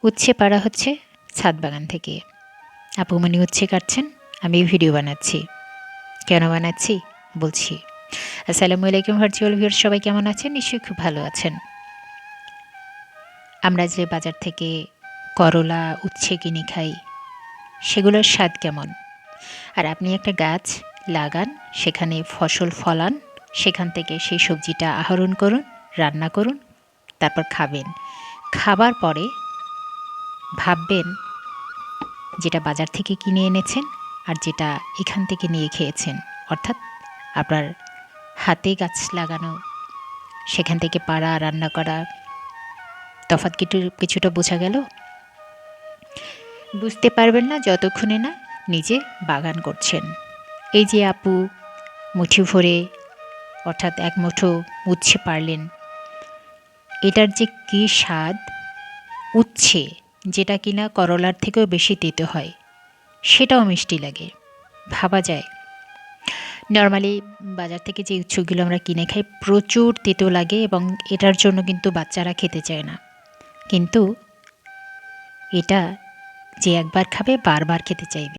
উচ্ছে পাড়া হচ্ছে ছাদ বাগান থেকে। আপুমনি উচ্ছে কাটছেন, আমি ভিডিও বানাচ্ছি। কেন বানাচ্ছি বলছি। আসসালামু আলাইকুম ভার্চুয়াল ভিউয়ার্স, সবাই কেমন আছেন? নিশ্চয়ই খুব ভালো আছেন। আমরা যে বাজার থেকে করলা উচ্ছে কিনে খাই, সেগুলোর স্বাদ কেমন? আর আপনি একটা গাছ লাগান, সেখানে ফসল ফলান, সেখান থেকে সেই সবজিটা আহরণ করুন, রান্না করুন, তারপর খাবেন। খাবার পরে ভাববেন যেটা বাজার থেকে কিনে এনেছেন আর যেটা এখান থেকে নিয়ে খেয়েছেন, অর্থাৎ আপনার হাতে গাছ লাগানো, সেখান থেকে পাড়া রান্না করা, তফাৎ কিছুটা বোঝা গেল? বুঝতে পারবেন না যতক্ষণে না নিজে বাগান করছেন। এই যে আপু মুঠি ভরে, অর্থাৎ এক মুঠো উচ্ছে পারলেন, এটার যে কী স্বাদ! উচ্ছে যেটা কিনা করলার থেকেও বেশি তেতো হয়, সেটাও মিষ্টি লাগে, ভাবা যায়? নর্মালি বাজার থেকে যে উচ্ছেগুলো আমরা কিনে খাই প্রচুর তেতো লাগে এবং এটার জন্য কিন্তু বাচ্চারা খেতে চায় না। কিন্তু এটা যে একবার খাবে বারবার খেতে চাইবে।